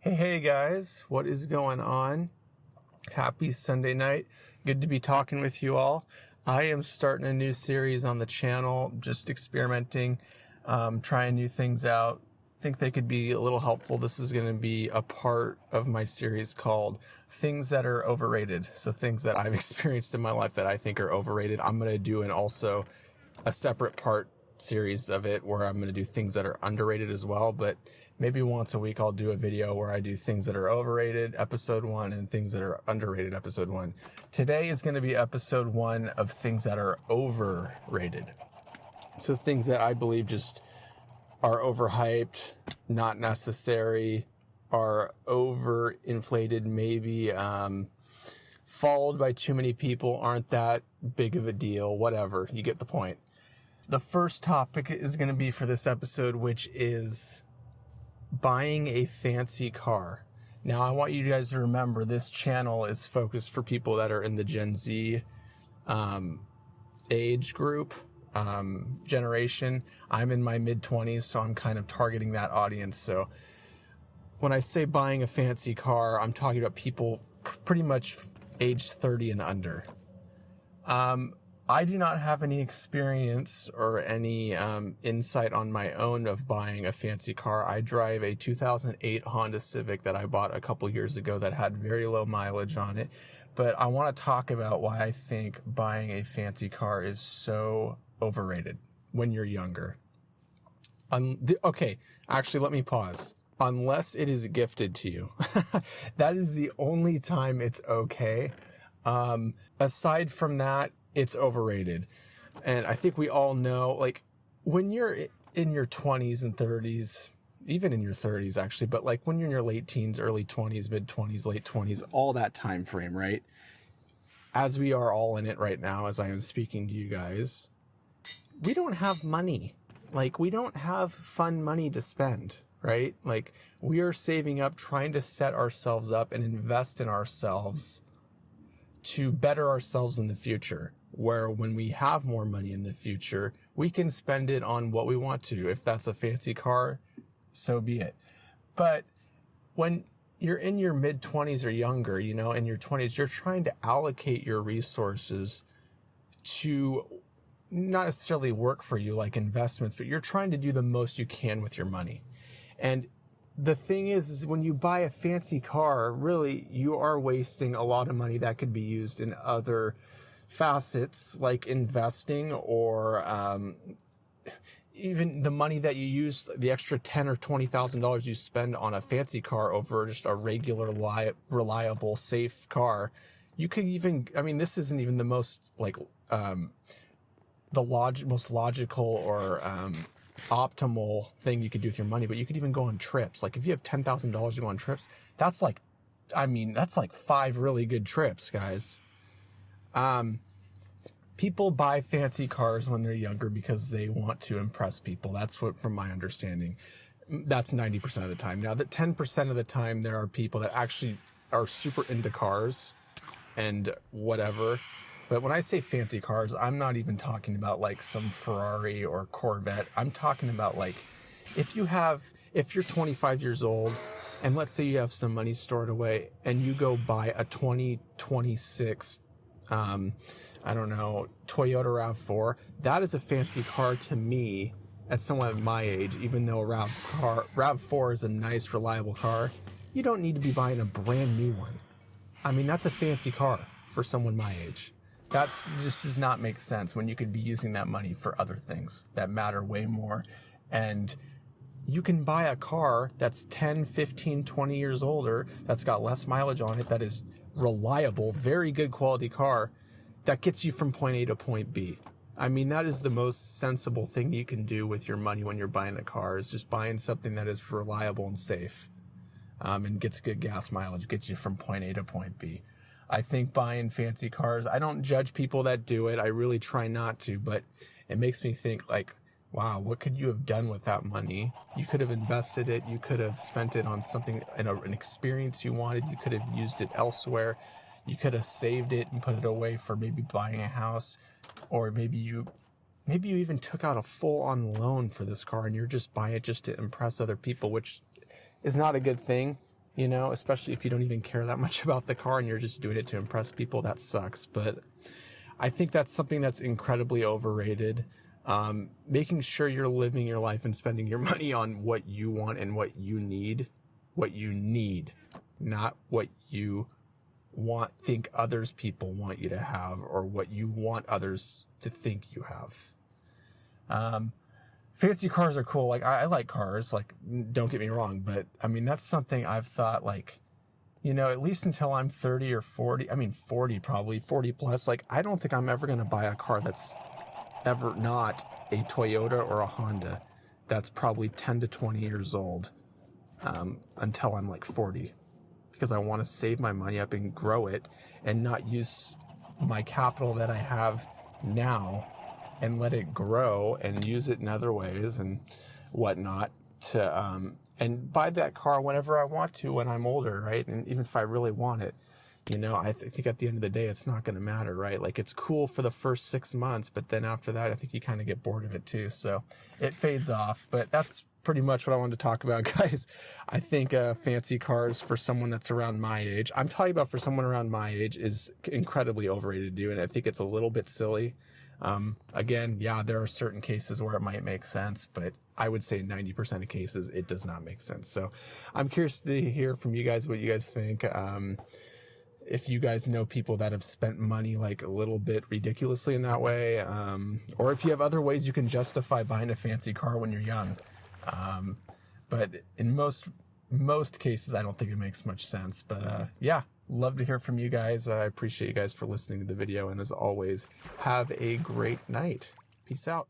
Hey guys, what is going on? Happy Sunday night. Good to be talking with you all. I am starting a new series on the channel, just experimenting, trying new things out. Think they could be a little helpful. This is going to be a part of my series called Things That Are Overrated. So things that I've experienced in my life that I think are overrated. I'm going to do also a separate part series of it where I'm going to do things that are underrated as well, but maybe once a week I'll do a video where I do things that are overrated, episode 1, and things that are underrated, episode 1. Today is going to be episode 1 of things that are overrated. So things that I believe just are overhyped, not necessary, are overinflated, maybe followed by too many people, aren't that big of a deal, whatever, you get the point. The first topic is going to be for this episode, which is buying a fancy car. Now, I want you guys to remember this channel is focused for people that are in the Gen Z age group, generation. I'm in my mid-20s, so I'm kind of targeting that audience. So when I say buying a fancy car, I'm talking about people pretty much age 30 and under. I do not have any experience or any insight on my own of buying a fancy car. I drive a 2008 Honda Civic that I bought a couple years ago that had very low mileage on it. But I want to talk about why I think buying a fancy car is so overrated when you're younger. Okay, actually, let me pause. Unless it is gifted to you. That is the only time it's okay. Aside from that, it's overrated. And I think we all know, like, when you're in your 20s and 30s, even in your 30s actually, but like when you're in your late teens, early 20s, mid 20s, late 20s, all that time frame, right? As we are all in it right now, as I am speaking to you guys, we don't have money. Like, we don't have fun money to spend, right? Like, we are saving up, trying to set ourselves up and invest in ourselves to better ourselves in the future, where when we have more money in the future, we can spend it on what we want to. If that's a fancy car, so be it. But when you're in your mid-20s or younger, in your 20s, you're trying to allocate your resources to not necessarily work for you like investments, but you're trying to do the most you can with your money. And the thing is when you buy a fancy car, really, you are wasting a lot of money that could be used in other facets like investing or even the money that you use, the extra $10,000 or $20,000 you spend on a fancy car over just a regular, reliable, safe car. You could even, this isn't even the most most logical or optimal thing you could do with your money, but you could even go on trips. Like, if you have $10,000 to go on trips, that's like 5 really good trips, guys. People buy fancy cars when they're younger because they want to impress people. That's what, from my understanding, that's 90% of the time. Now, that 10% of the time, there are people that actually are super into cars and whatever. But when I say fancy cars, I'm not even talking about like some Ferrari or Corvette. I'm talking about like, if you're 25 years old and let's say you have some money stored away and you go buy a 2026, Toyota RAV4, that is a fancy car to me at someone my age, even though RAV4 is a nice, reliable car. You don't need to be buying a brand new one. That's a fancy car for someone my age. That just does not make sense when you could be using that money for other things that matter way more. And you can buy a car that's 10, 15, 20 years older, that's got less mileage on it, that is reliable, very good quality car, that gets you from point A to point B. That is the most sensible thing you can do with your money when you're buying a car, is just buying something that is reliable and safe, and gets good gas mileage, gets you from point A to point B. I think buying fancy cars, I don't judge people that do it. I really try not to, but it makes me think like, wow, what could you have done with that money? You could have invested it. You could have spent it on something, an experience you wanted. You could have used it elsewhere. You could have saved it and put it away for maybe buying a house, or maybe you even took out a full-on loan for this car and you're just buying it just to impress other people, which is not a good thing. you know, especially if you don't even care that much about the car and you're just doing it to impress people. That sucks. But I think that's something that's incredibly overrated. Making sure you're living your life and spending your money on what you want and what you need, not what you think others people want you to have, or what you want others to think you have. Fancy cars are cool. Like, I like cars, like, don't get me wrong, but I mean, that's something I've thought, like, you know, at least until I'm 30 or 40, 40 plus, like, I don't think I'm ever going to buy a car that's ever not a Toyota or a Honda that's probably 10 to 20 years old, until I'm like 40, because I want to save my money up and grow it and not use my capital that I have now and let it grow and use it in other ways and whatnot to, and buy that car whenever I want to when I'm older, right? And even if I really want it, you know, I think at the end of the day, it's not going to matter, right? Like, it's cool for the first 6 months, but then after that, I think you kind of get bored of it too. So it fades off, but that's pretty much what I wanted to talk about, guys. I think fancy cars for someone that's around my age, I'm talking about for someone around my age, is incredibly overrated to do, and I think it's a little bit silly. Again, yeah, there are certain cases where it might make sense, but I would say 90% of cases, it does not make sense. So I'm curious to hear from you guys what you guys think. If you guys know people that have spent money like a little bit ridiculously in that way, or if you have other ways you can justify buying a fancy car when you're young. But in most cases, I don't think it makes much sense. But yeah, love to hear from you guys. I appreciate you guys for listening to the video. And as always, have a great night. Peace out.